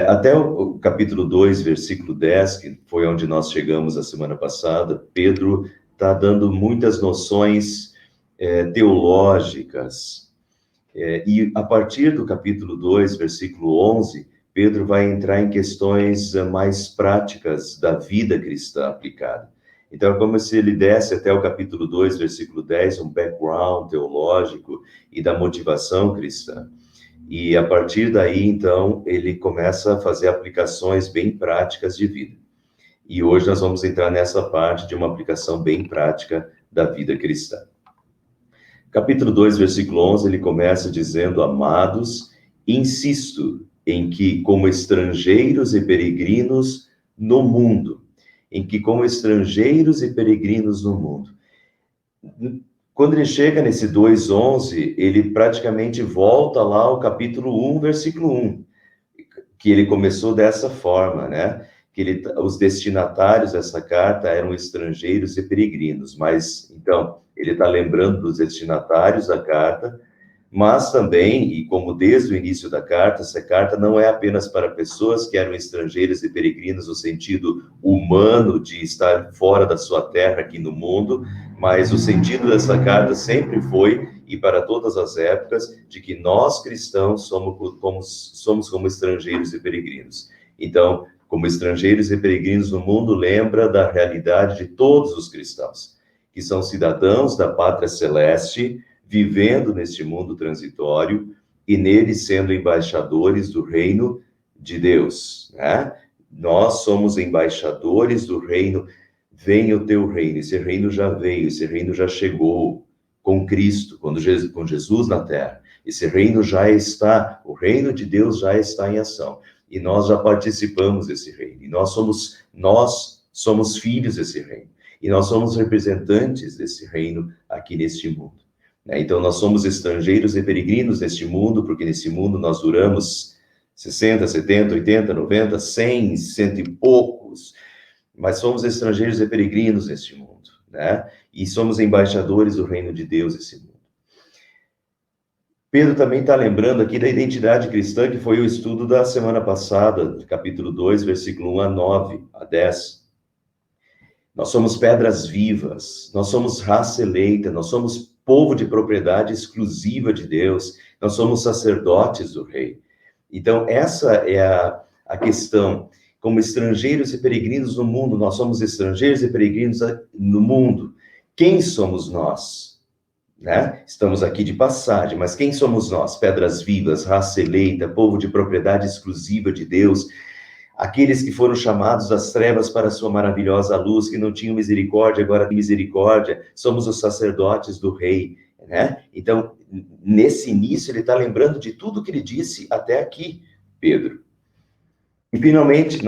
Até o capítulo 2, versículo 10, que foi onde nós chegamos a semana passada, Pedro está dando muitas noções teológicas. E a partir do capítulo 2, versículo 11, Pedro vai entrar em questões mais práticas da vida cristã aplicada. Então, é como se ele desse até o capítulo 2, versículo 10, um background teológico e da motivação cristã. E a partir daí, então, ele começa a fazer aplicações bem práticas de vida. E hoje nós vamos entrar nessa parte de uma aplicação bem prática da vida cristã. Capítulo 2, versículo 11, ele começa dizendo: Amados, insisto em que, como estrangeiros e peregrinos no mundo, Quando ele chega nesse 2:11, ele praticamente volta lá ao capítulo 1, versículo 1, que ele começou dessa forma, né? Que os destinatários dessa carta eram estrangeiros e peregrinos, mas, então, ele está lembrando dos destinatários da carta, mas também, e como desde o início da carta, essa carta não é apenas para pessoas que eram estrangeiros e peregrinos no sentido humano de estar fora da sua terra aqui no mundo, mas o sentido dessa carta sempre foi, e para todas as épocas, de que nós cristãos somos como estrangeiros e peregrinos. Então, como estrangeiros e peregrinos no mundo, lembra da realidade de todos os cristãos, que são cidadãos da pátria celeste, vivendo neste mundo transitório e nele sendo embaixadores do reino de Deus, né? Nós somos embaixadores do reino. Venha o teu reino. Esse reino já veio, esse reino já chegou com Cristo, com Jesus na terra. Esse reino já está, o reino de Deus já está em ação. E nós já participamos desse reino. E nós somos filhos desse reino. E nós somos representantes desse reino aqui neste mundo. Então, nós somos estrangeiros e peregrinos neste mundo, porque nesse mundo nós duramos 60, 70, 80, 90, 100, cento e poucos, mas somos estrangeiros e peregrinos neste mundo, né? E somos embaixadores do reino de Deus nesse mundo. Pedro também está lembrando aqui da identidade cristã, que foi o estudo da semana passada, capítulo 2, versículo 1 a 9, a 10. Nós somos pedras vivas, nós somos raça eleita, nós somos povo de propriedade exclusiva de Deus, nós somos sacerdotes do rei. Então, essa é a questão. Como estrangeiros e peregrinos no mundo, nós somos estrangeiros e peregrinos no mundo. Quem somos nós? Né? Estamos aqui de passagem, mas quem somos nós? Pedras vivas, raça eleita, povo de propriedade exclusiva de Deus, aqueles que foram chamados das trevas para a sua maravilhosa luz, que não tinham misericórdia, agora têm misericórdia, somos os sacerdotes do rei, né? Então, nesse início, ele está lembrando de tudo que ele disse até aqui, Pedro. E, finalmente,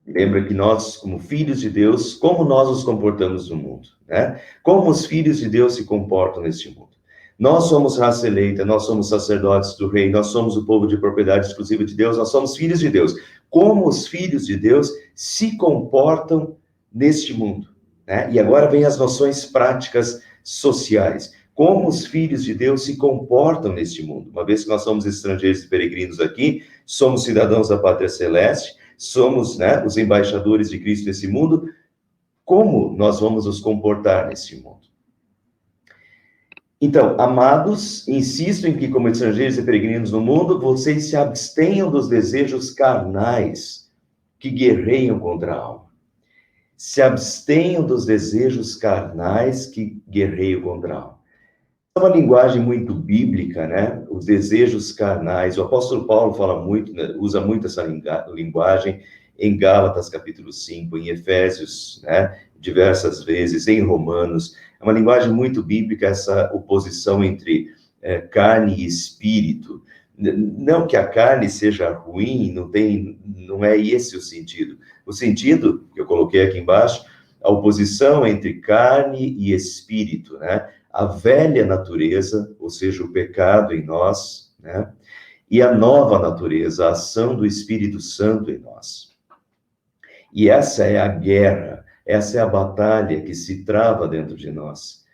lembra que nós, como filhos de Deus, como nós nos comportamos no mundo, né? Como os filhos de Deus se comportam neste mundo. Nós somos raça eleita, nós somos sacerdotes do rei, nós somos o povo de propriedade exclusiva de Deus, nós somos filhos de Deus. Como os filhos de Deus se comportam neste mundo, né? E agora vem as noções práticas sociais. Como os filhos de Deus se comportam neste mundo. Uma vez que nós somos estrangeiros e peregrinos aqui, somos cidadãos da pátria celeste, somos, né, os embaixadores de Cristo nesse mundo, como nós vamos nos comportar nesse mundo? Então, amados, insisto em que, como estrangeiros e peregrinos no mundo, vocês se abstenham dos desejos carnais que guerreiam contra a alma. Se abstenham dos desejos carnais que guerreiam contra a alma. É uma linguagem muito bíblica, né? Os desejos carnais. O apóstolo Paulo fala muito, né? Usa muito essa linguagem em Gálatas, capítulo 5, em Efésios, né? Diversas vezes, em Romanos. É uma linguagem muito bíblica, essa oposição entre carne e espírito. Não que a carne seja ruim, não é esse o sentido. O sentido, que eu coloquei aqui embaixo, a oposição entre carne e espírito, né? A velha natureza, ou seja, o pecado em nós, né? E a nova natureza, a ação do Espírito Santo em nós. E essa é a guerra, essa é a batalha que se trava dentro de nós.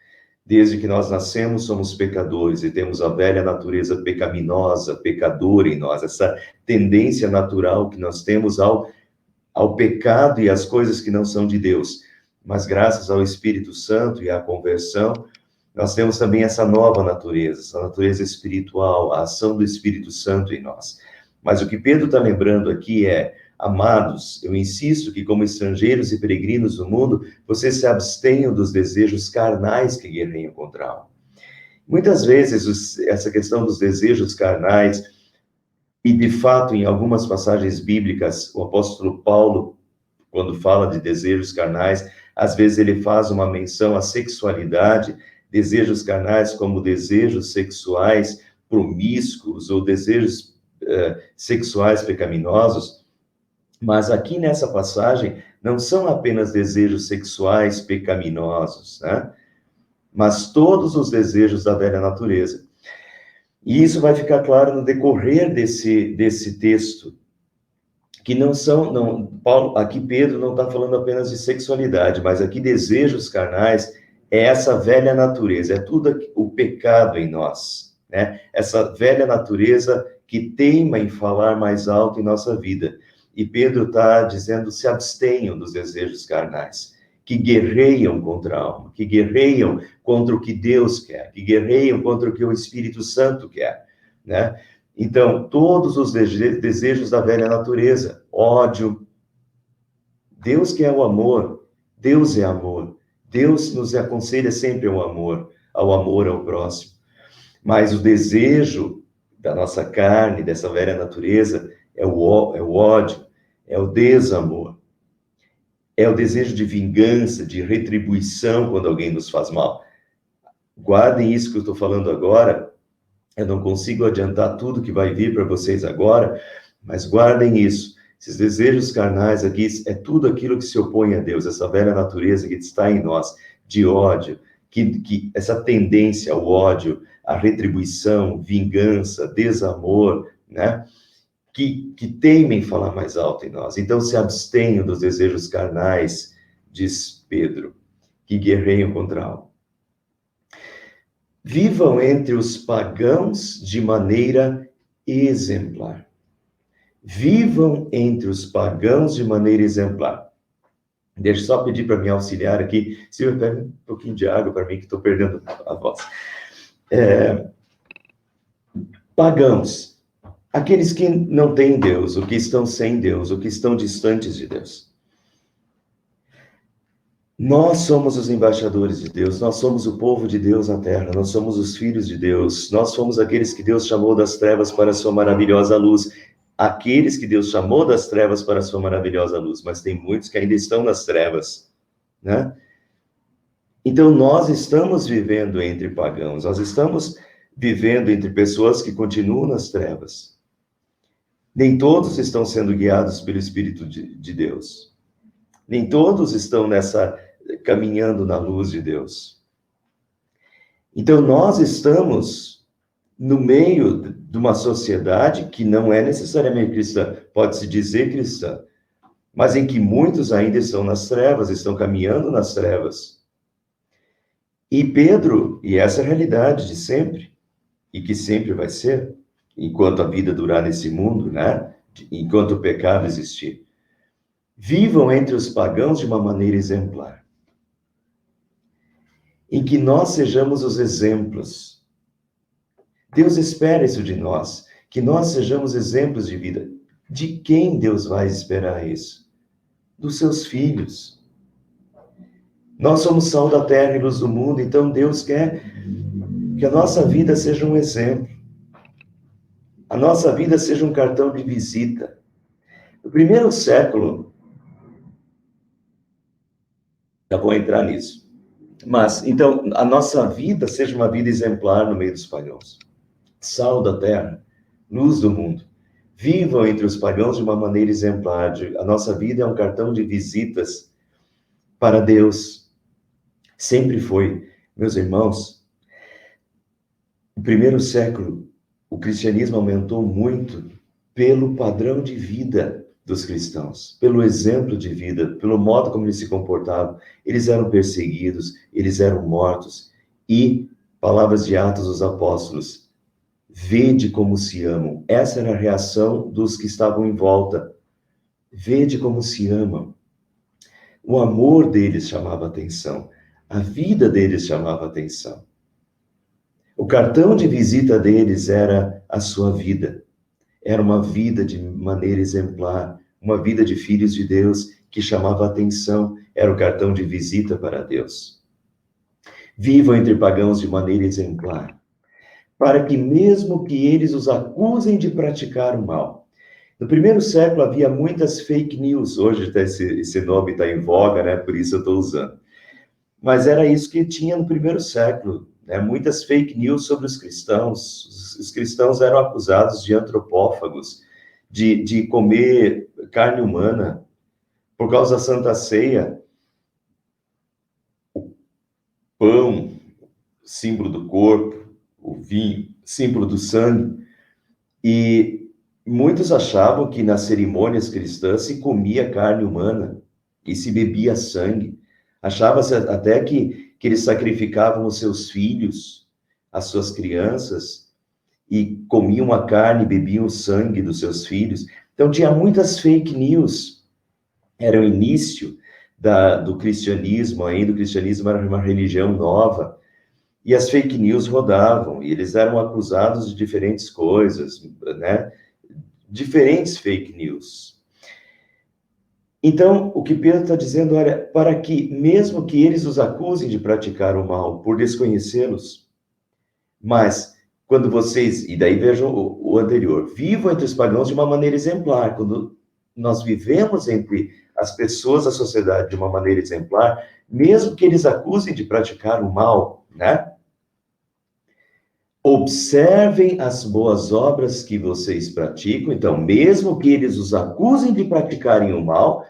Desde que nós nascemos, somos pecadores e temos a velha natureza pecaminosa, pecadora em nós, essa tendência natural que nós temos ao pecado e às coisas que não são de Deus. Mas graças ao Espírito Santo e à conversão, nós temos também essa nova natureza, essa natureza espiritual, a ação do Espírito Santo em nós. Mas o que Pedro está lembrando aqui é: amados, eu insisto que como estrangeiros e peregrinos no mundo, vocês se abstenham dos desejos carnais que guerreiam contra a alma. Muitas vezes, essa questão dos desejos carnais, e de fato, em algumas passagens bíblicas, o apóstolo Paulo, quando fala de desejos carnais, às vezes ele faz uma menção à sexualidade, desejos carnais como desejos sexuais promíscuos ou desejos sexuais pecaminosos. Mas aqui nessa passagem, não são apenas desejos sexuais pecaminosos, né? Mas todos os desejos da velha natureza. E isso vai ficar claro no decorrer desse texto, que Paulo, aqui Pedro não está falando apenas de sexualidade, mas aqui desejos carnais é essa velha natureza, é tudo o pecado em nós, né? Essa velha natureza que teima em falar mais alto em nossa vida. E Pedro está dizendo: se abstenham dos desejos carnais, que guerreiam contra a alma, que guerreiam contra o que Deus quer, que guerreiam contra o que o Espírito Santo quer, né? Então, todos os desejos da velha natureza, ódio. Deus quer o amor, Deus é amor, Deus nos aconselha sempre ao amor ao próximo. Mas o desejo da nossa carne, dessa velha natureza, é o ódio, é o desamor, é o desejo de vingança, de retribuição quando alguém nos faz mal. Guardem isso que eu estou falando agora. Eu não consigo adiantar tudo que vai vir para vocês agora, mas guardem isso. Esses desejos carnais aqui é tudo aquilo que se opõe a Deus, essa velha natureza que está em nós, de ódio, que essa tendência ao ódio, à retribuição, vingança, desamor, né? Que teimem falar mais alto em nós. Então, se abstenham dos desejos carnais, diz Pedro, que guerreiam contra a alma. Vivam entre os pagãos de maneira exemplar. Vivam entre os pagãos de maneira exemplar. Deixa eu só pedir para me auxiliar aqui. Silvia, pega um pouquinho de água para mim, que estou perdendo a voz. Pagãos. Aqueles que não têm Deus, ou que estão sem Deus, ou que estão distantes de Deus. Nós somos os embaixadores de Deus, nós somos o povo de Deus na terra, nós somos os filhos de Deus, nós somos aqueles que Deus chamou das trevas para a sua maravilhosa luz, aqueles que Deus chamou das trevas para a sua maravilhosa luz, mas tem muitos que ainda estão nas trevas, né? Então, nós estamos vivendo entre pagãos, nós estamos vivendo entre pessoas que continuam nas trevas. Nem todos estão sendo guiados pelo Espírito de Deus. Nem todos estão caminhando na luz de Deus. Então, nós estamos no meio de uma sociedade que não é necessariamente cristã, pode-se dizer cristã, mas em que muitos ainda estão nas trevas, estão caminhando nas trevas. E Pedro, e essa é a realidade de sempre, e que sempre vai ser, enquanto a vida durar nesse mundo, né? Enquanto o pecado existir. Vivam entre os pagãos de uma maneira exemplar. Em que nós sejamos os exemplos. Deus espera isso de nós, que nós sejamos exemplos de vida. De quem Deus vai esperar isso? Dos seus filhos. Nós somos sal da terra e luz do mundo, então Deus quer que a nossa vida seja um exemplo. A nossa vida seja um cartão de visita. No primeiro século, já vou entrar nisso, mas, então, a nossa vida seja uma vida exemplar no meio dos pagãos. Sal da terra, luz do mundo. Vivam entre os pagãos de uma maneira exemplar. A nossa vida é um cartão de visitas para Deus. Sempre foi. Meus irmãos, no primeiro século, o cristianismo aumentou muito pelo padrão de vida dos cristãos, pelo exemplo de vida, pelo modo como eles se comportavam. Eles eram perseguidos, eles eram mortos, E, palavras de Atos dos Apóstolos, vede como se amam. Essa era a reação dos que estavam em volta. Vede como se amam. O amor deles chamava atenção. A vida deles chamava atenção. O cartão de visita deles era a sua vida. Era uma vida de maneira exemplar, uma vida de filhos de Deus que chamava atenção. Era o cartão de visita para Deus. Vivam entre pagãos de maneira exemplar, para que mesmo que eles os acusem de praticar o mal. No primeiro século havia muitas fake news, hoje esse nome está em voga, né? Por isso eu estou usando. Mas era isso que tinha no primeiro século, né? Muitas fake news sobre os cristãos. Os cristãos eram acusados de antropófagos, de comer carne humana. Por causa da Santa Ceia, o pão, símbolo do corpo, o vinho, símbolo do sangue. E muitos achavam que nas cerimônias cristãs se comia carne humana e se bebia sangue. Achava-se até que eles sacrificavam os seus filhos, as suas crianças, e comiam a carne, bebiam o sangue dos seus filhos. Então tinha muitas fake news. Era o início do cristianismo ainda. O cristianismo era uma religião nova. E as fake news rodavam, e eles eram acusados de diferentes coisas, né? Diferentes fake news. Então, o que Pedro está dizendo, olha, para que, mesmo que eles os acusem de praticar o mal por desconhecê-los, mas quando vocês, e daí vejam o anterior, vivam entre os pagãos de uma maneira exemplar. Quando nós vivemos entre as pessoas da sociedade de uma maneira exemplar, mesmo que eles acusem de praticar o mal, né? Observem as boas obras que vocês praticam. Então, mesmo que eles os acusem de praticarem o mal,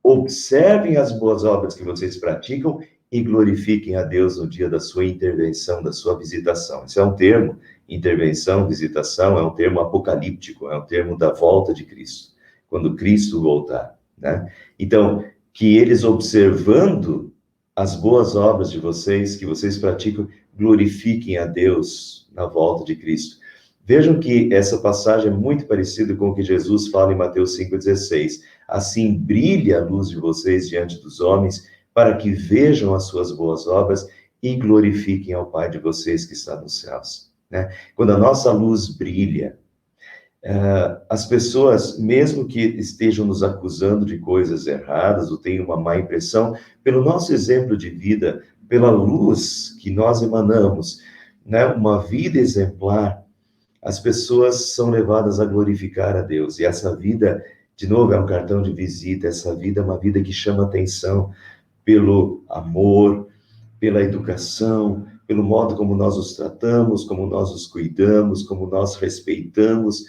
observem as boas obras que vocês praticam e glorifiquem a Deus no dia da sua intervenção, da sua visitação. Esse é um termo, intervenção, visitação, é um termo apocalíptico, é um termo da volta de Cristo, quando Cristo voltar, né? Então, que eles observando as boas obras de vocês, que vocês praticam, glorifiquem a Deus na volta de Cristo. Vejam que essa passagem é muito parecida com o que Jesus fala em Mateus 5,16. Assim brilhe a luz de vocês diante dos homens, para que vejam as suas boas obras e glorifiquem ao Pai de vocês que está nos céus, né? Quando a nossa luz brilha, as pessoas, mesmo que estejam nos acusando de coisas erradas ou tenham uma má impressão, pelo nosso exemplo de vida, pela luz que nós emanamos, né, uma vida exemplar, as pessoas são levadas a glorificar a Deus. E essa vida, de novo, é um cartão de visita. Essa vida é uma vida que chama atenção pelo amor, pela educação, pelo modo como nós os tratamos, como nós os cuidamos, como nós respeitamos.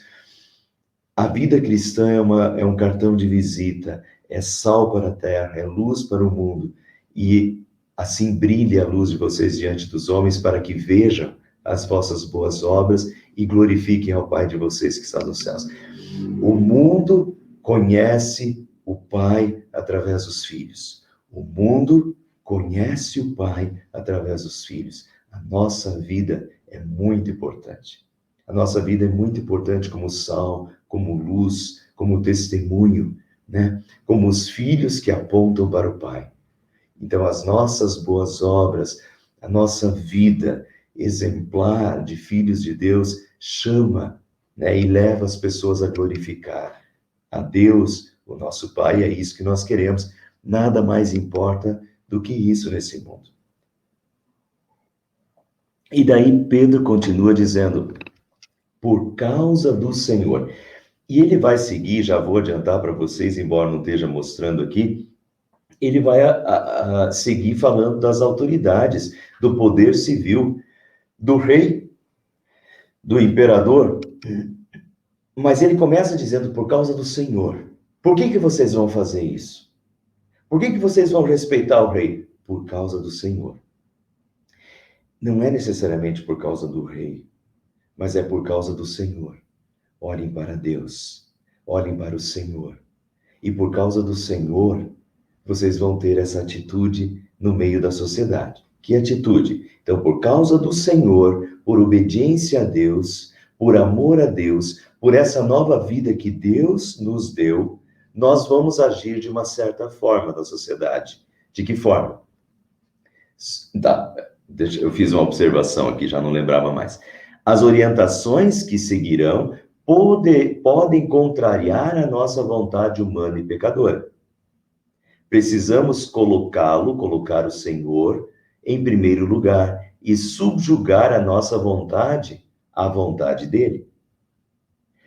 A vida cristã é um cartão de visita, é sal para a terra, é luz para o mundo. E assim brilhe a luz de vocês diante dos homens, para que vejam as vossas boas obras e glorifiquem ao Pai de vocês que está nos céus. O mundo conhece o Pai através dos filhos. O mundo conhece o Pai através dos filhos. A nossa vida é muito importante. A nossa vida é muito importante como sal, como luz, como testemunho, né? Como os filhos que apontam para o Pai. Então, as nossas boas obras, a nossa vida exemplar de filhos de Deus chama, né, e leva as pessoas a glorificar a Deus, o nosso Pai. É isso que nós queremos. Nada mais importa do que isso nesse mundo. E daí Pedro continua dizendo, por causa do Senhor. E ele vai seguir, já vou adiantar para vocês, embora não esteja mostrando aqui, ele vai seguir falando das autoridades, do poder civil, do rei, do imperador. Mas ele começa dizendo, por causa do Senhor. Por que vocês vão fazer isso? Por que vocês vão respeitar o rei? Por causa do Senhor. Não é necessariamente por causa do rei, mas é por causa do Senhor. Olhem para Deus, olhem para o Senhor. E por causa do Senhor, vocês vão ter essa atitude no meio da sociedade. Que atitude? Então, por causa do Senhor, por obediência a Deus, por amor a Deus, por essa nova vida que Deus nos deu, nós vamos agir de uma certa forma na sociedade. De que forma? Eu fiz uma observação aqui, já não lembrava mais. As orientações que seguirão podem contrariar a nossa vontade humana e pecadora. Precisamos colocar o Senhor em primeiro lugar e subjugar a nossa vontade à vontade dele.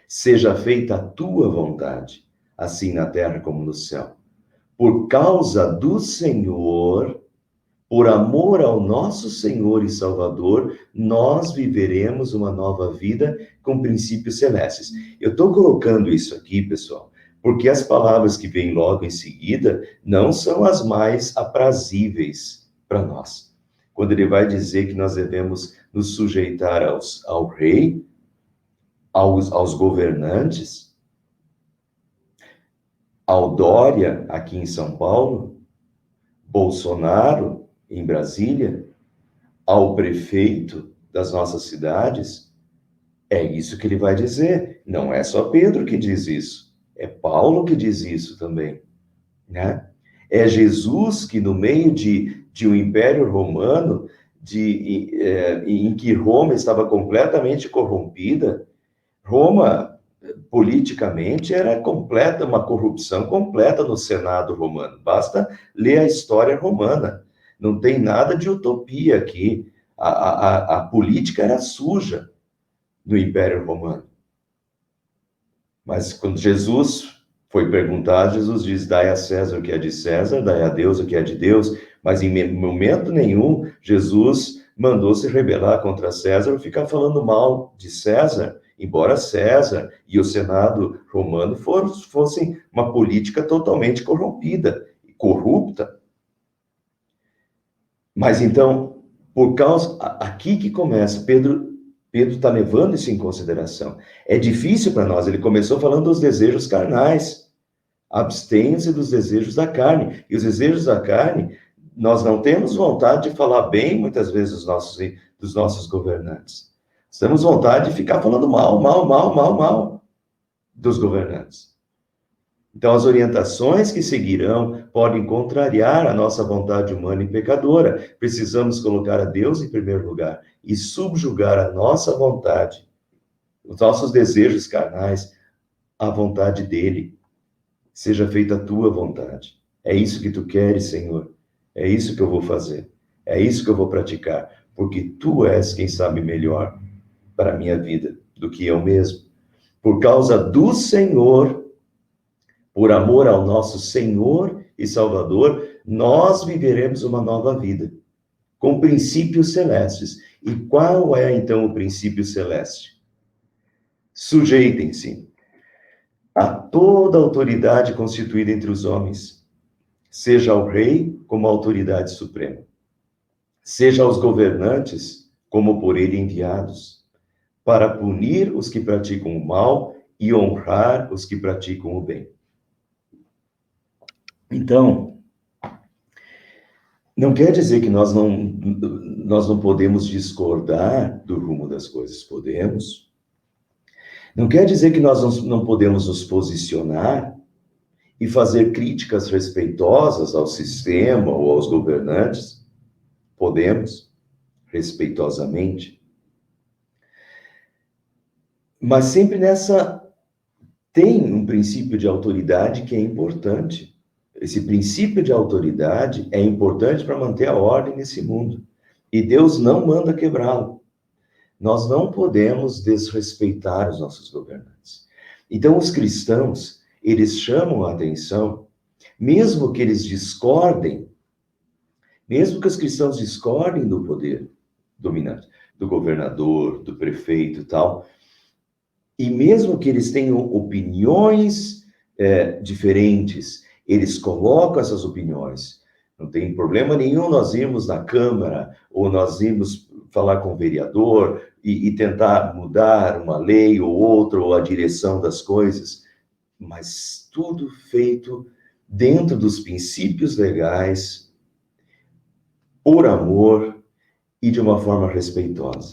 Seja feita a tua vontade, assim na terra como no céu. Por causa do Senhor, por amor ao nosso Senhor e Salvador, nós viveremos uma nova vida com princípios celestes. Eu estou colocando isso aqui, pessoal, porque as palavras que vêm logo em seguida não são as mais aprazíveis para nós. Quando ele vai dizer que nós devemos nos sujeitar ao rei, aos governantes, ao Dória, aqui em São Paulo, Bolsonaro, em Brasília, ao prefeito das nossas cidades, é isso que ele vai dizer. Não é só Pedro que diz isso, é Paulo que diz isso também, né? É Jesus que, no meio de um império romano, em que Roma estava completamente corrompida, Roma, politicamente, era uma corrupção completa no Senado romano. Basta ler a história romana. Não tem nada de utopia aqui. A política era suja no Império Romano. Mas quando Jesus foi perguntado, Jesus diz: dai a César o que é de César, dai a Deus o que é de Deus. Mas em momento nenhum, Jesus mandou se rebelar contra César ou ficar falando mal de César, embora César e o Senado romano fossem uma política totalmente corrompida e corrupta. Mas então, aqui que começa, Pedro está levando isso em consideração. É difícil para nós, ele começou falando dos desejos carnais, abstenha-se dos desejos da carne. E os desejos da carne, nós não temos vontade de falar bem, muitas vezes, dos nossos governantes. Temos vontade de ficar falando mal dos governantes. Então, as orientações que seguirão podem contrariar a nossa vontade humana e pecadora. Precisamos colocar a Deus em primeiro lugar e subjugar a nossa vontade, os nossos desejos carnais, à vontade dele. Seja feita a tua vontade. É isso que tu queres, Senhor. É isso que eu vou fazer. É isso que eu vou praticar. Porque tu és quem sabe melhor para a minha vida do que eu mesmo. Por causa do Senhor, por amor ao nosso Senhor e Salvador, nós viveremos uma nova vida, com princípios celestes. E qual é, então, o princípio celeste? Sujeitem-se a toda autoridade constituída entre os homens, seja ao rei como autoridade suprema, seja aos governantes como por ele enviados, para punir os que praticam o mal e honrar os que praticam o bem. Então, não quer dizer que nós não podemos discordar do rumo das coisas, podemos. Não quer dizer que nós não podemos nos posicionar e fazer críticas respeitosas ao sistema ou aos governantes. Podemos, respeitosamente. Mas sempre tem um princípio de autoridade que é importante. Esse princípio de autoridade é importante para manter a ordem nesse mundo. E Deus não manda quebrá-lo. Nós não podemos desrespeitar os nossos governantes. Então, os cristãos, eles chamam a atenção, mesmo que eles discordem, mesmo que os cristãos discordem do poder dominante, do governador, do prefeito e tal, e mesmo que eles tenham opiniões diferentes, eles colocam essas opiniões. Não tem problema nenhum nós irmos na Câmara, ou nós irmos falar com o vereador e tentar mudar uma lei ou outra, ou a direção das coisas, mas tudo feito dentro dos princípios legais, por amor e de uma forma respeitosa,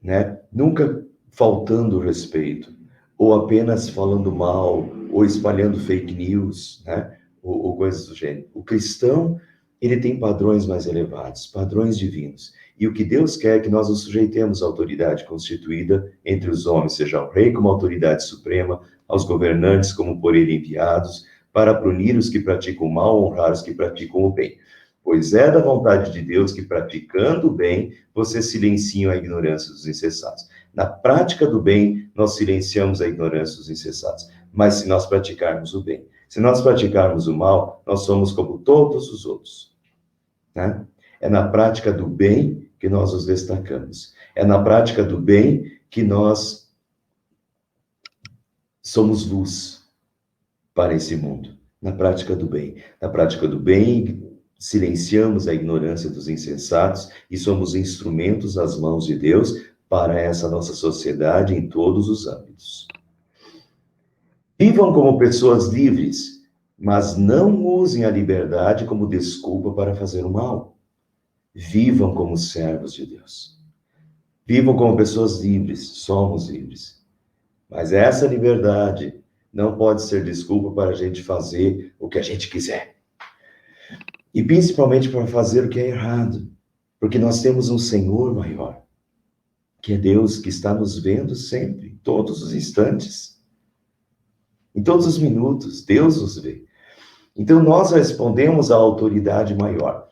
né? Nunca faltando respeito, ou apenas falando mal, ou espalhando fake news, né? Ou coisas do gênero. O cristão, ele tem padrões mais elevados, padrões divinos. E o que Deus quer é que nós nos sujeitemos à autoridade constituída entre os homens, seja ao rei como autoridade suprema, aos governantes como por ele enviados, para punir os que praticam o mal, honrar os que praticam o bem. Pois é da vontade de Deus que, praticando o bem, vocês silenciam a ignorância dos insensatos. Na prática do bem, nós silenciamos a ignorância dos insensatos. Mas se nós praticarmos o bem, se nós praticarmos o mal, nós somos como todos os outros, né? É na prática do bem que nós nos destacamos. É na prática do bem que nós somos luz para esse mundo. Na prática do bem. Na prática do bem, silenciamos a ignorância dos insensatos e somos instrumentos nas mãos de Deus para essa nossa sociedade em todos os âmbitos. Vivam como pessoas livres, mas não usem a liberdade como desculpa para fazer o mal. Vivam como servos de Deus. Vivam como pessoas livres, somos livres. Mas essa liberdade não pode ser desculpa para a gente fazer o que a gente quiser. E principalmente para fazer o que é errado. Porque nós temos um Senhor maior, que é Deus, que está nos vendo sempre, em todos os instantes. Em todos os minutos, Deus nos vê. Então nós respondemos à autoridade maior,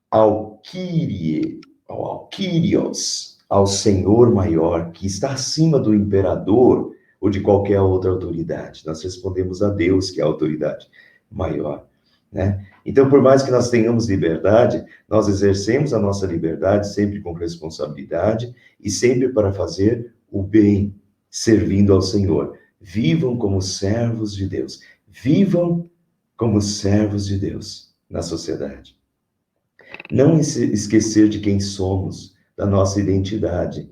ao Kyrie, ao Kyrios, ao Senhor maior, que está acima do imperador ou de qualquer outra autoridade. Nós respondemos a Deus, que é a autoridade maior, né? Então, por mais que nós tenhamos liberdade, nós exercemos a nossa liberdade sempre com responsabilidade e sempre para fazer o bem, servindo ao Senhor. Vivam como servos de Deus. Vivam como servos de Deus na sociedade. Não esquecer de quem somos, da nossa identidade.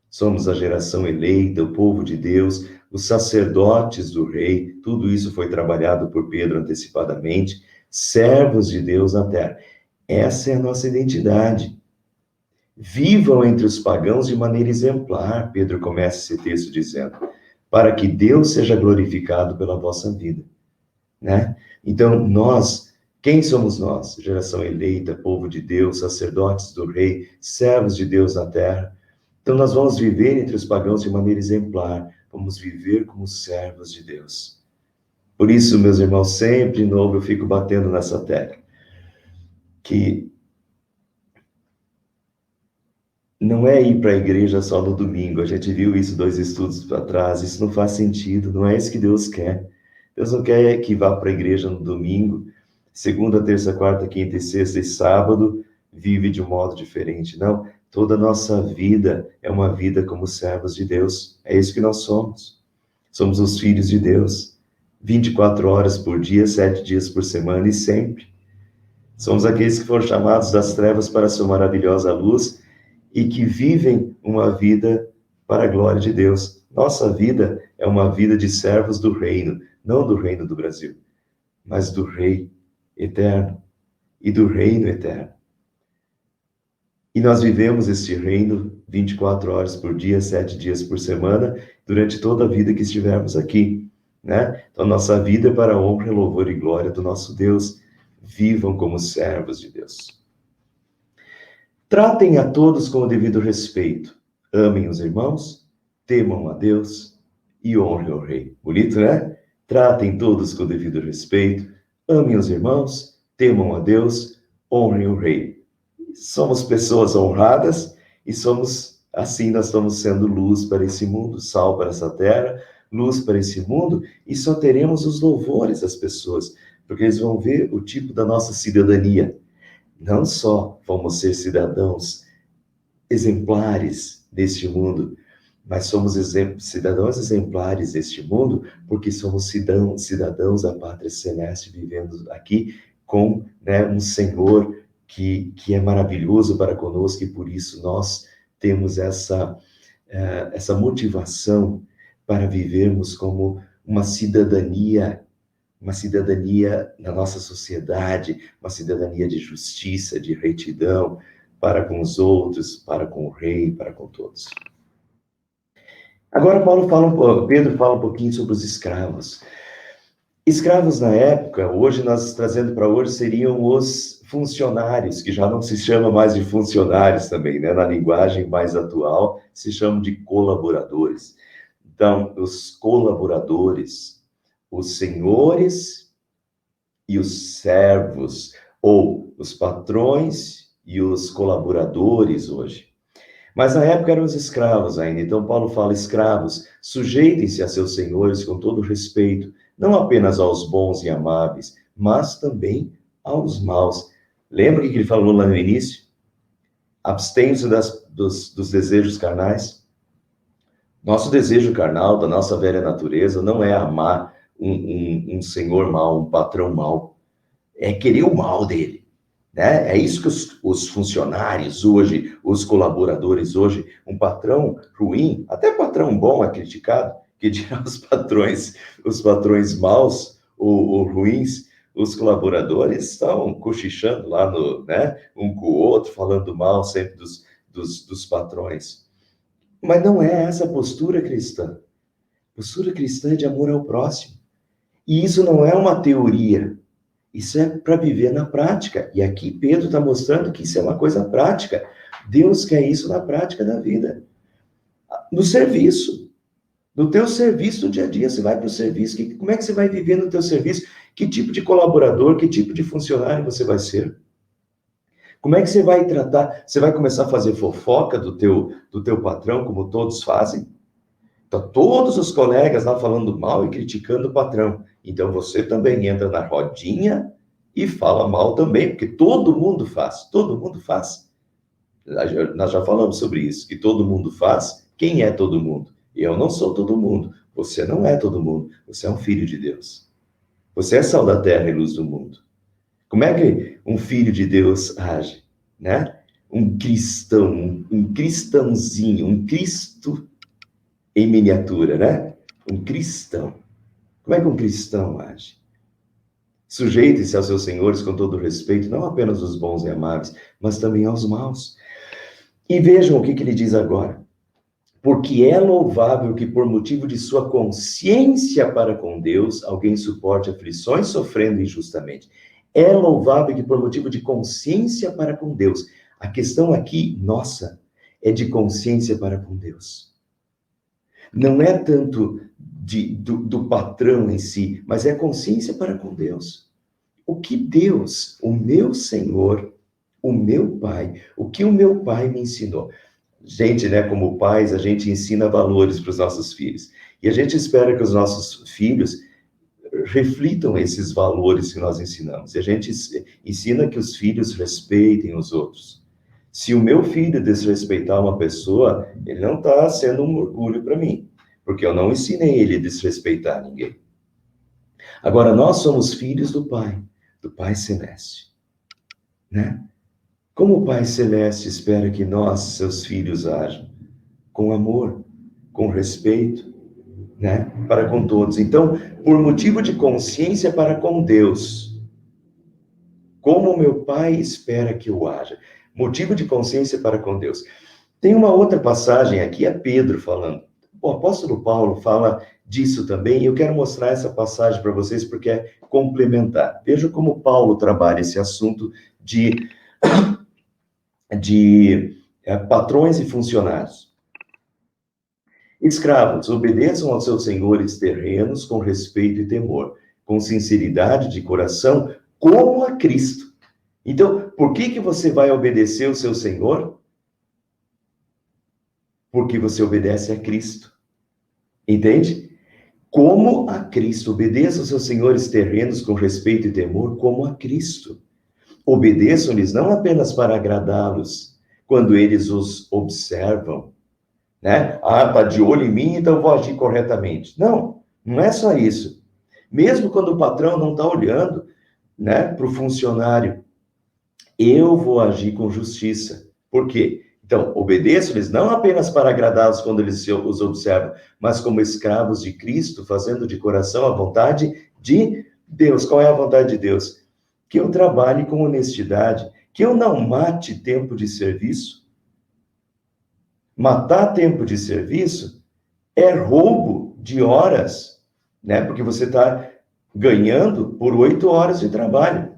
Somos a geração eleita, o povo de Deus, os sacerdotes do rei, tudo isso foi trabalhado por Pedro antecipadamente, servos de Deus na terra. Essa é a nossa identidade. Vivam entre os pagãos de maneira exemplar, Pedro começa esse texto dizendo, para que Deus seja glorificado pela vossa vida, né? Então, quem somos nós? Geração eleita, povo de Deus, sacerdotes do rei, servos de Deus na terra. Então, nós vamos viver entre os pagãos de maneira exemplar, vamos viver como servos de Deus. Por isso, meus irmãos, sempre de novo eu fico batendo nessa tecla, que não é ir para a igreja só no domingo, a gente viu isso 2 estudos para trás, isso não faz sentido, não é isso que Deus quer. Deus não quer que vá para a igreja no domingo, segunda, terça, quarta, quinta e sexta e sábado, vive de um modo diferente. Não, toda a nossa vida é uma vida como servos de Deus. É isso que nós somos. Somos os filhos de Deus. 24 horas por dia, 7 dias por semana e sempre. Somos aqueles que foram chamados das trevas para a sua maravilhosa luz e que vivem uma vida para a glória de Deus. Nossa vida é uma vida de servos do reino, não do reino do Brasil, mas do Rei eterno e do reino eterno. E nós vivemos este reino 24 horas por dia, 7 dias por semana, durante toda a vida que estivermos aqui, né? Então, nossa vida é para a honra, louvor e glória do nosso Deus. Vivam como servos de Deus. Tratem a todos com o devido respeito. Amem os irmãos, temam a Deus e honrem o Rei. Bonito, né? Tratem todos com o devido respeito. Amem os irmãos, temam a Deus, honrem o Rei. Somos pessoas honradas e assim nós estamos sendo luz para esse mundo, sal para essa terra, luz para esse mundo, e só teremos os louvores das pessoas, porque eles vão ver o tipo da nossa cidadania. Não só vamos ser cidadãos exemplares deste mundo, mas somos cidadãos exemplares deste mundo, porque somos cidadãos da pátria celeste, vivendo aqui com, né, um Senhor que é maravilhoso para conosco, e por isso nós temos essa motivação para vivermos como uma cidadania uma cidadania na nossa sociedade, uma cidadania de justiça, de retidão, para com os outros, para com o rei, para com todos. Agora Pedro fala um pouquinho sobre os escravos. Escravos na época, hoje nós trazendo para hoje, seriam os funcionários, que já não se chama mais de funcionários também, né? Na linguagem mais atual, se chamam de colaboradores. Então, os colaboradores, os senhores e os servos, ou os patrões e os colaboradores hoje. Mas na época eram os escravos ainda. Então Paulo fala: escravos, sujeitem-se a seus senhores com todo respeito, não apenas aos bons e amáveis, mas também aos maus. Lembra o que ele falou lá no início? Abstenham-se dos desejos carnais. Nosso desejo carnal, da nossa velha natureza, não é amar um senhor mau, um patrão mau. É querer o mal dele. Né? É isso que os funcionários hoje, os colaboradores hoje, um patrão ruim, até patrão bom é criticado, que dirá os patrões maus ou ruins, os colaboradores estão cochichando lá né, um com o outro, falando mal sempre dos patrões. Mas não é essa a postura cristã. A postura cristã é de amor ao próximo. E isso não é uma teoria. Isso é para viver na prática. E aqui Pedro está mostrando que isso é uma coisa prática. Deus quer isso na prática da vida. No serviço. No teu serviço do dia a dia. Você vai para o serviço. Como é que você vai viver no teu serviço? Que tipo de colaborador, que tipo de funcionário você vai ser? Como é que você vai tratar? Você vai começar a fazer fofoca do teu patrão, como todos fazem? Então, todos os colegas lá falando mal e criticando o patrão. Então, você também entra na rodinha e fala mal também, porque todo mundo faz. Todo mundo faz. Nós já falamos sobre isso, que todo mundo faz. Quem é todo mundo? Eu não sou todo mundo. Você não é todo mundo. Você é um filho de Deus. Você é sal da terra e luz do mundo. Como é que um filho de Deus age? Né? Um cristão, um cristãozinho, um Cristo em miniatura, né? Um cristão. Como é que um cristão age? Sujeite-se aos seus senhores com todo respeito, não apenas aos bons e amáveis, mas também aos maus. E vejam o que ele diz agora. Porque é louvável que, por motivo de sua consciência para com Deus, alguém suporte aflições sofrendo injustamente. É louvável que, por motivo de consciência para com Deus. A questão aqui, nossa, é de consciência para com Deus. Não é tanto do patrão em si, mas é consciência para com Deus. O que Deus, o meu Senhor, o meu Pai, o que o meu Pai me ensinou. Gente, né, como pais, a gente ensina valores para os nossos filhos. E a gente espera que os nossos filhos reflitam esses valores que nós ensinamos. E a gente ensina que os filhos respeitem os outros. Se o meu filho desrespeitar uma pessoa, ele não está sendo um orgulho para mim, porque eu não ensinei ele a desrespeitar ninguém. Agora, nós somos filhos do Pai Celeste, né? Como o Pai Celeste espera que nós, seus filhos, ajam? Com amor, com respeito, né? Para com todos. Então, por motivo de consciência para com Deus, como o meu Pai espera que eu haja? Motivo de consciência para com Deus. Tem uma outra passagem aqui, é Pedro falando. O apóstolo Paulo fala disso também, e eu quero mostrar essa passagem para vocês, porque é complementar. Veja como Paulo trabalha esse assunto de patrões e funcionários. Escravos, obedeçam aos seus senhores terrenos com respeito e temor, com sinceridade de coração, como a Cristo. Então, por que você vai obedecer o seu Senhor? Porque você obedece a Cristo. Entende? Como a Cristo. Obedeça aos seus senhores terrenos com respeito e temor, como a Cristo. Obedeçam-lhes não apenas para agradá-los, quando eles os observam, né? Ah, tá de olho em mim, então eu vou agir corretamente. Não, não é só isso. Mesmo quando o patrão não está olhando, né, para o funcionário, eu vou agir com justiça. Por quê? Então, obedeço-lhes não apenas para agradá-los quando eles os observam, mas como escravos de Cristo, fazendo de coração a vontade de Deus, qual é a vontade de Deus? Que eu trabalhe com honestidade, que eu não mate tempo de serviço. Matar tempo de serviço é roubo de horas, né? Porque você está ganhando por 8 horas de trabalho.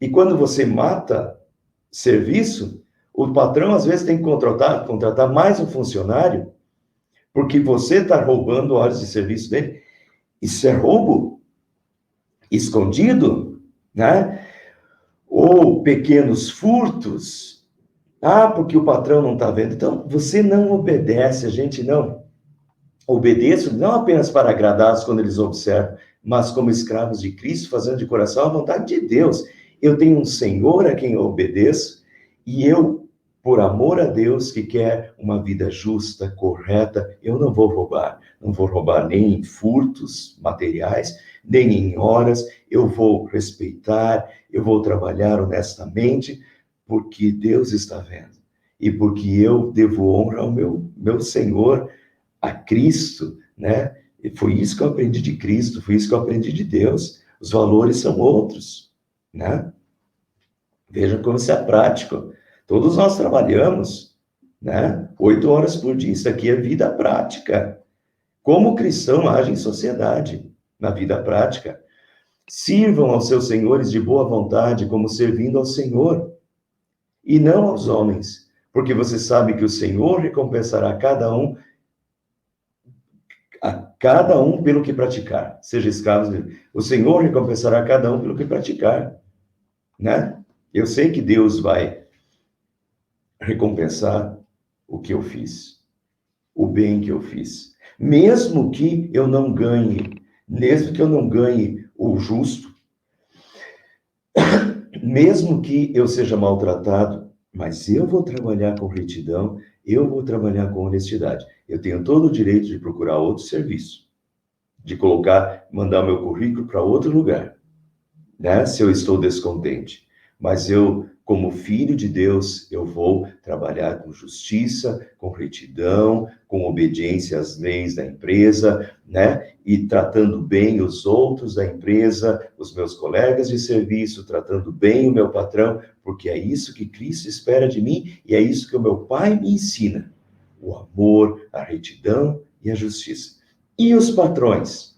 E quando você mata serviço, o patrão às vezes tem que contratar mais um funcionário, porque você está roubando horas de serviço dele. Isso é roubo escondido, né? Ou pequenos furtos. Ah, porque o patrão não está vendo. Então, você não obedece, a gente não obedeço, não apenas para agradá-los quando eles observam, mas como escravos de Cristo, fazendo de coração a vontade de Deus. Eu tenho um Senhor a quem eu obedeço, e eu, por amor a Deus, que quer uma vida justa, correta, eu não vou roubar. Não vou roubar nem em furtos materiais, nem em horas. Eu vou respeitar, eu vou trabalhar honestamente, porque Deus está vendo. E porque eu devo honra ao meu Senhor, a Cristo, né? E foi isso que eu aprendi de Cristo, foi isso que eu aprendi de Deus. Os valores são outros, né? Vejam como isso é prático. Todos nós trabalhamos, né? 8 horas por dia. Isso aqui é vida prática. Como o cristão age em sociedade, na vida prática. Sirvam aos seus senhores de boa vontade, como servindo ao Senhor, e não aos homens, porque você sabe que o Senhor recompensará a cada um pelo que praticar, seja escravos dele. O Senhor recompensará a cada um pelo que praticar, né? Eu sei que Deus vai recompensar o que eu fiz, o bem que eu fiz. Mesmo que eu não ganhe, mesmo que eu não ganhe o justo, mesmo que eu seja maltratado, mas eu vou trabalhar com retidão, eu vou trabalhar com honestidade. Eu tenho todo o direito de procurar outro serviço, de mandar meu currículo para outro lugar, né? Se eu estou descontente. Mas eu, como filho de Deus, eu vou trabalhar com justiça, com retidão, com obediência às leis da empresa, né? E tratando bem os outros da empresa, os meus colegas de serviço, tratando bem o meu patrão, porque é isso que Cristo espera de mim e é isso que o meu Pai me ensina: o amor, a retidão e a justiça. E os patrões?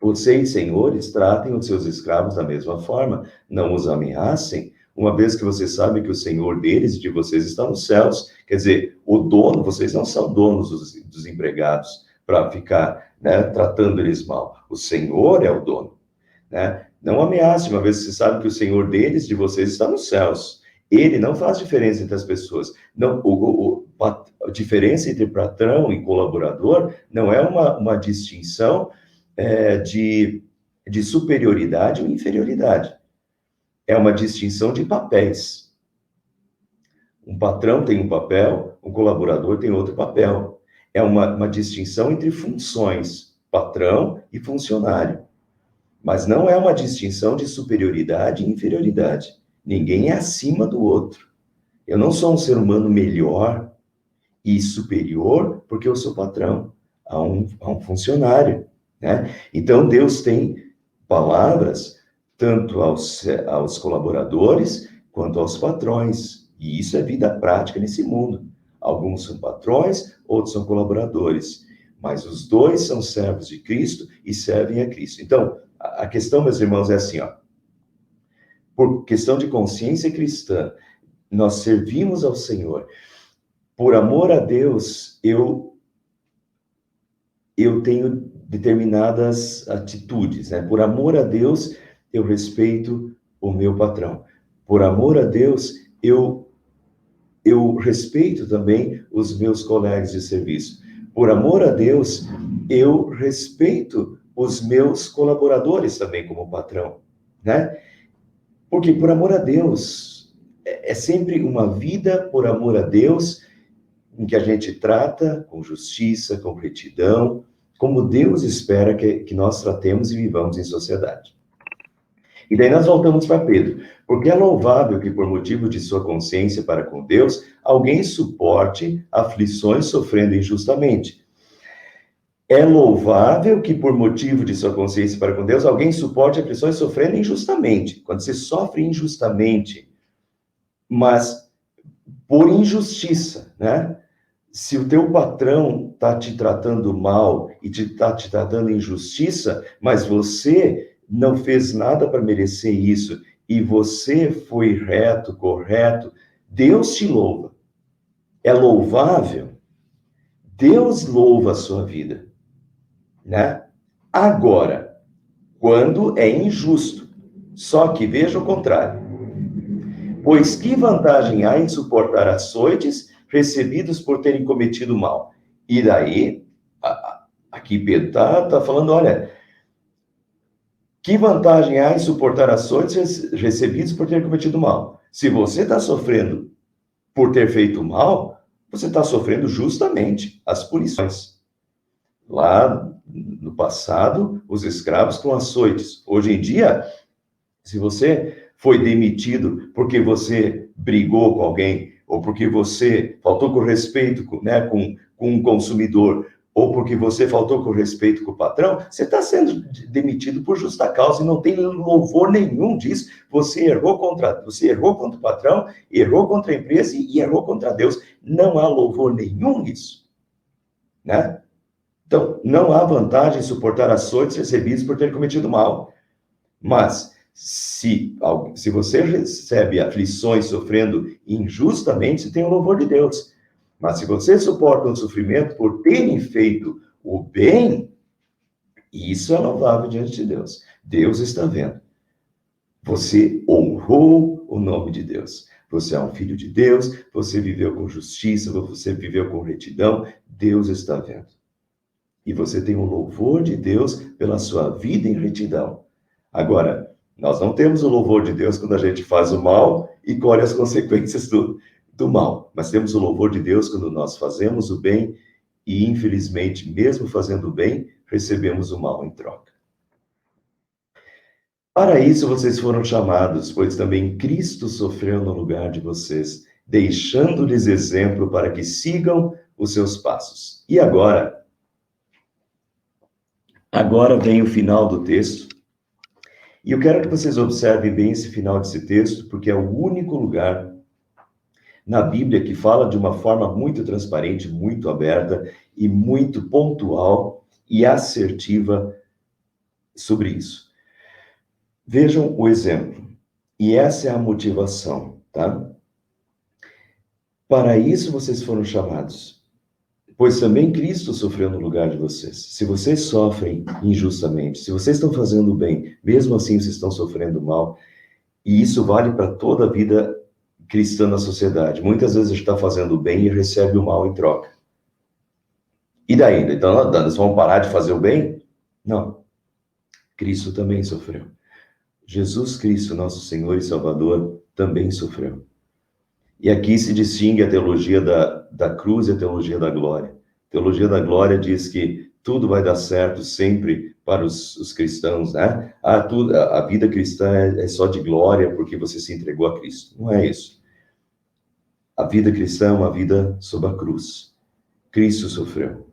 Vocês, senhores, tratem os seus escravos da mesma forma, não os ameacem, uma vez que vocês sabem que o Senhor deles e de vocês está nos céus. Quer dizer, o dono, vocês não são donos dos empregados para ficar, né, tratando eles mal. O Senhor é o dono, né? Não ameace, uma vez que você sabe que o Senhor deles e de vocês está nos céus. Ele não faz diferença entre as pessoas. Não, a diferença entre patrão e colaborador não é uma distinção de superioridade ou inferioridade. É uma distinção de papéis. Um patrão tem um papel, um colaborador tem outro papel. É uma distinção entre funções, patrão e funcionário. Mas não é uma distinção de superioridade e inferioridade. Ninguém é acima do outro. Eu não sou um ser humano melhor e superior porque eu sou patrão a um funcionário, né? Então, Deus tem palavras tanto aos colaboradores quanto aos patrões. E isso é vida prática nesse mundo. Alguns são patrões, outros são colaboradores. Mas os dois são servos de Cristo e servem a Cristo. Então, a questão, meus irmãos, é assim, ó. Por questão de consciência cristã, nós servimos ao Senhor. Por amor a Deus, eu tenho determinadas atitudes, né? Por amor a Deus, eu respeito o meu patrão. Por amor a Deus, eu respeito também os meus colegas de serviço. Por amor a Deus, eu respeito os meus colaboradores também como patrão, né? Porque por amor a Deus, é sempre uma vida por amor a Deus, em que a gente trata com justiça, com retidão, como Deus espera que nós tratemos e vivamos em sociedade. E daí nós voltamos para Pedro. Porque é louvável que, por motivo de sua consciência para com Deus, alguém suporte aflições sofrendo injustamente. É louvável que, por motivo de sua consciência para com Deus, alguém suporte aflições sofrendo injustamente. Quando você sofre injustamente, mas por injustiça, né? Se o teu patrão está te tratando mal e está te tratando injustiça, mas você não fez nada para merecer isso, e você foi reto, correto, Deus te louva. É louvável. Deus louva a sua vida, né? Agora, quando é injusto. Só que veja o contrário. Pois que vantagem há em suportar açoites recebidos por terem cometido mal? E daí, aqui Pedro está falando, olha, que vantagem há em suportar açoites recebidos por ter cometido mal? Se você está sofrendo por ter feito mal, você está sofrendo justamente as punições. Lá no passado, os escravos com açoites. Hoje em dia, se você foi demitido porque você brigou com alguém, ou porque você faltou com respeito, né, com um consumidor, ou porque você faltou com respeito com o patrão, você está sendo demitido por justa causa e não tem louvor nenhum disso. Você errou contra o patrão, errou contra a empresa e errou contra Deus. Não há louvor nenhum nisso, né? Então, não há vantagem em suportar açoites recebidos por ter cometido mal. Mas, se você recebe aflições sofrendo injustamente, você tem o louvor de Deus. Mas se você suporta um sofrimento por terem feito o bem, isso é louvável diante de Deus. Deus está vendo. Você honrou o nome de Deus. Você é um filho de Deus, você viveu com justiça, você viveu com retidão. Deus está vendo. E você tem o louvor de Deus pela sua vida em retidão. Agora, nós não temos o louvor de Deus quando a gente faz o mal e colhe as consequências do mal. Mas temos o louvor de Deus quando nós fazemos o bem e, infelizmente, mesmo fazendo o bem, recebemos o mal em troca. Para isso vocês foram chamados, pois também Cristo sofreu no lugar de vocês, deixando-lhes exemplo para que sigam os seus passos. E agora vem o final do texto. E eu quero que vocês observem bem esse final desse texto, porque é o único lugar na Bíblia que fala de uma forma muito transparente, muito aberta e muito pontual e assertiva sobre isso. Vejam o exemplo. E essa é a motivação, tá? Para isso vocês foram chamados, pois também Cristo sofreu no lugar de vocês. Se vocês sofrem injustamente, se vocês estão fazendo bem, mesmo assim vocês estão sofrendo mal, e isso vale para toda a vida cristã na sociedade. Muitas vezes a gente está fazendo bem e recebe o mal em troca. E daí? Então, nós vamos parar de fazer o bem? Não. Cristo também sofreu. Jesus Cristo, nosso Senhor e Salvador, também sofreu. E aqui se distingue a teologia da cruz e a teologia da glória. A teologia da glória diz que tudo vai dar certo sempre para os cristãos, né? A vida cristã é só de glória porque você se entregou a Cristo. Não é isso. A vida cristã é uma vida sob a cruz. Cristo sofreu,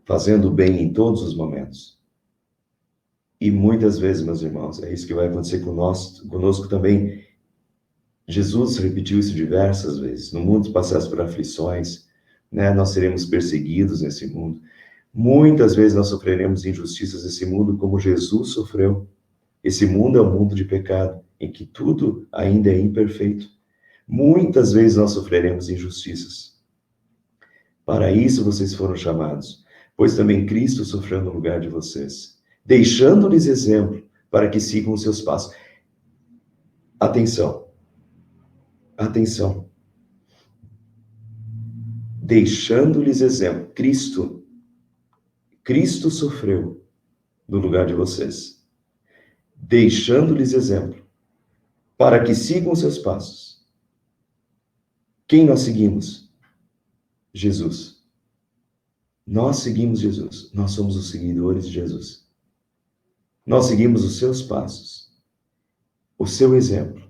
fazendo bem em todos os momentos. E muitas vezes, meus irmãos, é isso que vai acontecer conosco também. Jesus repetiu isso diversas vezes. No mundo passarás por aflições, né? Nós seremos perseguidos nesse mundo. Muitas vezes nós sofreremos injustiças nesse mundo como Jesus sofreu. Esse mundo é um mundo de pecado, em que tudo ainda é imperfeito. Muitas vezes nós sofreremos injustiças. Para isso vocês foram chamados, pois também Cristo sofreu no lugar de vocês, deixando-lhes exemplo para que sigam os seus passos. Atenção. Atenção. Deixando-lhes exemplo. Cristo sofreu no lugar de vocês, deixando-lhes exemplo para que sigam os seus passos. Quem nós seguimos? Jesus. Nós seguimos Jesus. Nós somos os seguidores de Jesus. Nós seguimos os seus passos, o seu exemplo.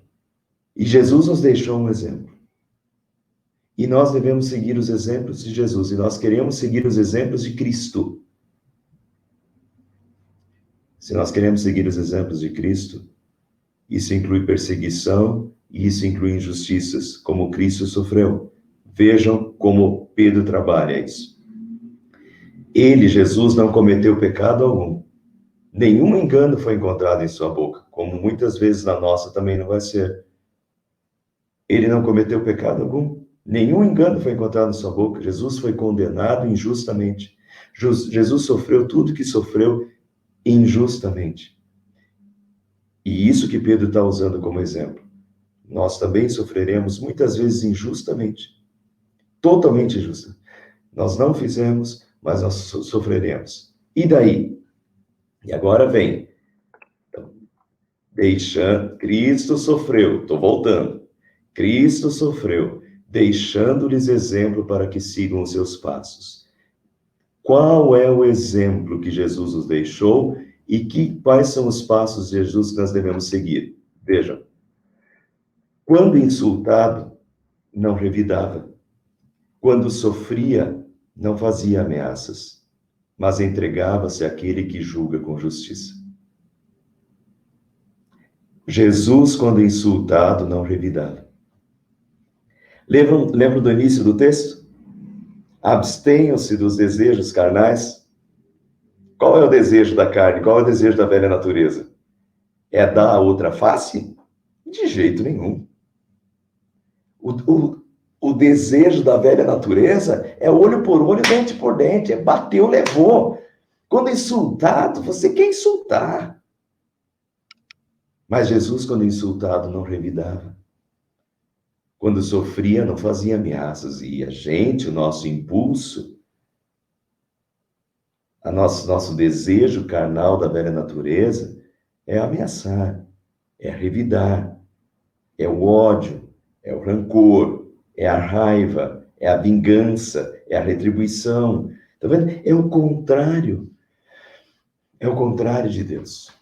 E Jesus nos deixou um exemplo. E nós devemos seguir os exemplos de Jesus. E nós queremos seguir os exemplos de Cristo. Se nós queremos seguir os exemplos de Cristo, isso inclui perseguição e isso inclui injustiças, como Cristo sofreu. Vejam como Pedro trabalha isso. Ele, Jesus, não cometeu pecado algum. Nenhum engano foi encontrado em sua boca, como muitas vezes na nossa também não vai ser. Ele não cometeu pecado algum. Nenhum engano foi encontrado em sua boca. Jesus foi condenado injustamente. Jesus sofreu tudo que sofreu injustamente. E isso que Pedro está usando como exemplo. Nós também sofreremos muitas vezes injustamente. Totalmente injusta. Nós não fizemos, mas nós sofreremos. E daí? E agora vem. Então, deixando, Cristo sofreu, estou voltando. Cristo sofreu, deixando-lhes exemplo para que sigam os seus passos. Qual é o exemplo que Jesus nos deixou e quais são os passos de Jesus que nós devemos seguir? Vejam. Quando insultado, não revidava. Quando sofria, não fazia ameaças, mas entregava-se àquele que julga com justiça. Jesus, quando insultado, não revidava. Lembram do início do texto? Abstenham-se dos desejos carnais. Qual é o desejo da carne? Qual é o desejo da velha natureza? É dar a outra face? De jeito nenhum. O desejo da velha natureza é olho por olho, dente por dente. É bateu, levou. Quando insultado, você quer insultar. Mas Jesus, quando insultado, não revidava. Quando sofria, não fazia ameaças. E a gente, o nosso impulso, nosso desejo carnal da velha natureza é ameaçar, é revidar, é o ódio, é o rancor, é a raiva, é a vingança, é a retribuição. Tá vendo? É o contrário. É o contrário de Deus.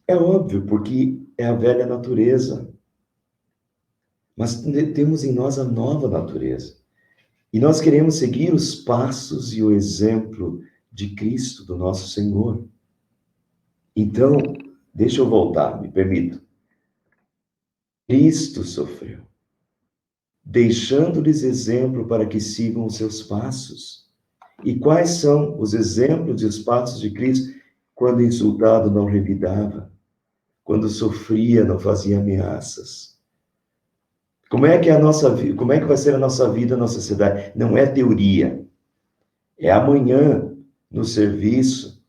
É óbvio, porque é a velha natureza. Mas temos em nós a nova natureza. E nós queremos seguir os passos e o exemplo de Cristo, do nosso Senhor. Então, deixa eu voltar, me permito. Cristo sofreu, deixando-lhes exemplo para que sigam os seus passos. E quais são os exemplos e os passos de Cristo? Quando insultado, não revidava. Quando sofria, não fazia ameaças. Como é que é a nossa vida? Como é que vai ser a nossa vida na sociedade? Não é teoria. É amanhã, no serviço,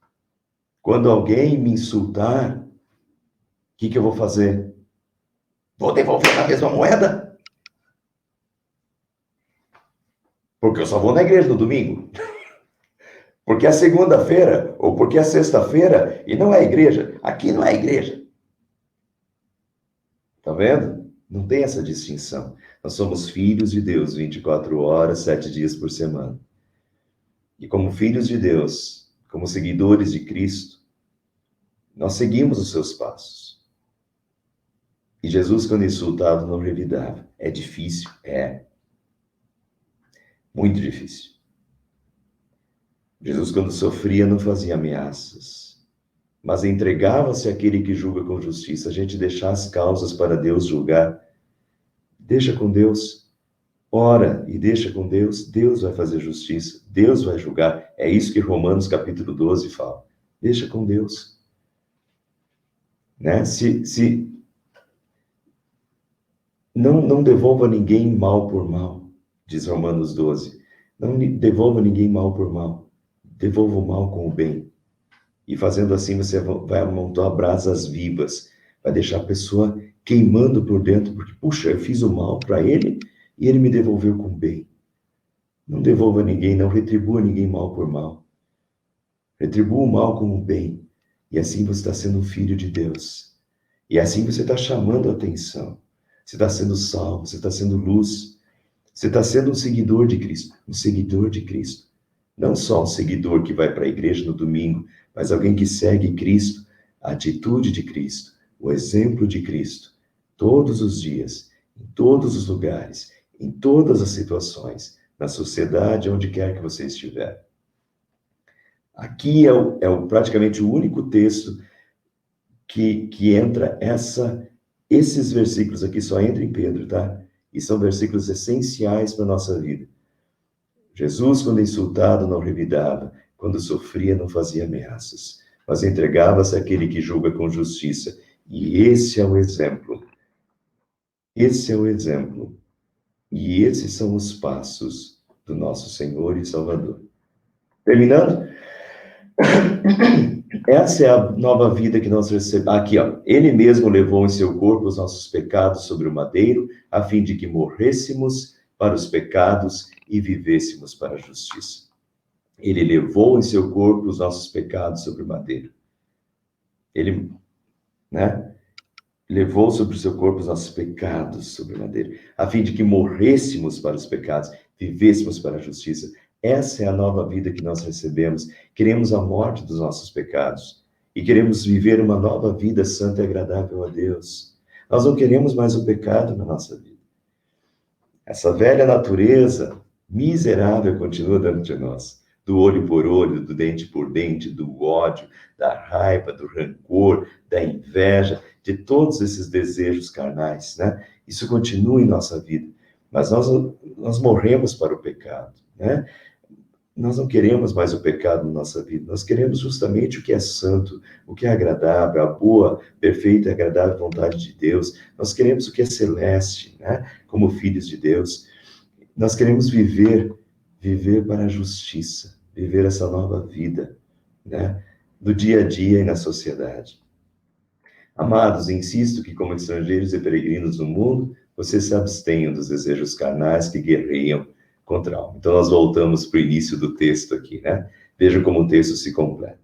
quando alguém me insultar, o que eu vou fazer? Vou devolver na mesma moeda? Porque eu só vou na igreja no domingo. Porque é segunda-feira, ou porque é sexta-feira, e não é igreja. Aqui não é igreja. Tá vendo? Não tem essa distinção. Nós somos filhos de Deus 24 horas, 7 dias por semana. E como filhos de Deus, como seguidores de Cristo, nós seguimos os seus passos. E Jesus, quando insultado, não revidava. É difícil? É. Muito difícil. Jesus, quando sofria, não fazia ameaças, mas entregava-se àquele que julga com justiça. A gente deixar as causas para Deus julgar. Deixa com Deus. Ora e deixa com Deus. Deus vai fazer justiça. Deus vai julgar. É isso que Romanos capítulo 12 fala. Deixa com Deus. Né? Não devolva ninguém mal por mal, diz Romanos 12. Não devolva ninguém mal por mal. Devolva o mal com o bem. E fazendo assim, você vai amontoar brasas vivas. Vai deixar a pessoa queimando por dentro, porque, puxa, eu fiz o mal para ele e ele me devolveu com o bem. Não devolva ninguém, não retribua ninguém mal por mal. Retribua o mal com o bem. E assim você está sendo um filho de Deus. E assim você está chamando a atenção. Você está sendo salvo, você está sendo luz. Você está sendo um seguidor de Cristo. Um seguidor de Cristo. Não só um seguidor que vai para a igreja no domingo, mas alguém que segue Cristo, a atitude de Cristo, o exemplo de Cristo, todos os dias, em todos os lugares, em todas as situações, na sociedade, onde quer que você estiver. Aqui praticamente o único texto que entra esses versículos aqui, só entra em Pedro, tá? E são versículos essenciais para a nossa vida. Jesus, quando insultado, não revidava, quando sofria, não fazia ameaças, mas entregava-se àquele que julga com justiça. E esse é o exemplo. Esse é o exemplo. E esses são os passos do nosso Senhor e Salvador. Terminando, essa é a nova vida que nós recebemos. Aqui, ó. Ele mesmo levou em seu corpo os nossos pecados sobre o madeiro, a fim de que morrêssemos para os pecados e vivêssemos para a justiça. Ele levou em seu corpo os nossos pecados sobre o madeiro. Ele, né, levou sobre o seu corpo os nossos pecados sobre o madeiro, a fim de que morrêssemos para os pecados, vivêssemos para a justiça. Essa é a nova vida que nós recebemos. Queremos a morte dos nossos pecados e queremos viver uma nova vida santa e agradável a Deus. Nós não queremos mais o pecado na nossa vida. Essa velha natureza miserável continua dentro de nós. Do olho por olho, do dente por dente, do ódio, da raiva, do rancor, da inveja, de todos esses desejos carnais, né? Isso continua em nossa vida. Mas nós morremos para o pecado, né? Nós não queremos mais o pecado na nossa vida, nós queremos justamente o que é santo, o que é agradável, a boa, perfeita e agradável vontade de Deus. Nós queremos o que é celeste, né? Como filhos de Deus. Nós queremos viver para a justiça, viver essa nova vida, né? Do dia a dia e na sociedade. Amados, insisto que como estrangeiros e peregrinos no mundo, vocês se abstenham dos desejos carnais que guerreiam contra a alma. Então, nós voltamos para o início do texto aqui, né? Veja como o texto se completa.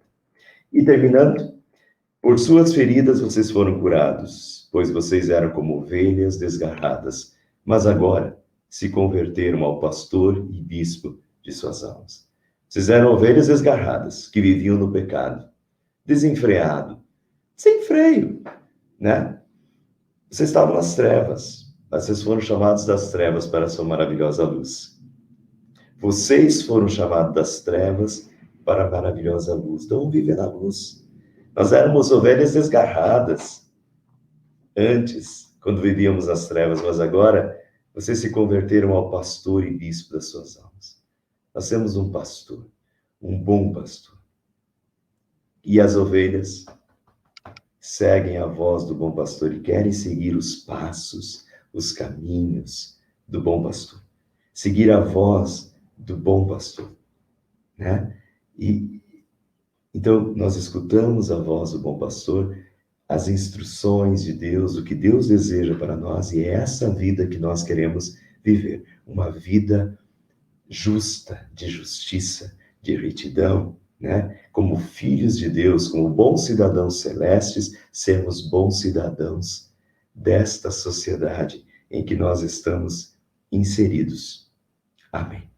E terminando, por suas feridas vocês foram curados, pois vocês eram como ovelhas desgarradas, mas agora se converteram ao pastor e bispo de suas almas. Vocês eram ovelhas desgarradas, que viviam no pecado, desenfreado, sem freio, né? Vocês estavam nas trevas, mas vocês foram chamados das trevas para a sua maravilhosa luz. Vocês foram chamados das trevas para a maravilhosa luz. Então, viver na luz. Nós éramos ovelhas desgarradas antes, quando vivíamos nas trevas, mas agora vocês se converteram ao pastor e bispo das suas almas. Nós temos um pastor, um bom pastor. E as ovelhas seguem a voz do bom pastor e querem seguir os passos, os caminhos do bom pastor. Seguir a voz do bom pastor, né? E então nós escutamos a voz do bom pastor, as instruções de Deus, o que Deus deseja para nós, e é essa vida que nós queremos viver, uma vida justa, de justiça, de retidão, né? Como filhos de Deus, como bons cidadãos celestes, sermos bons cidadãos desta sociedade em que nós estamos inseridos. Amém.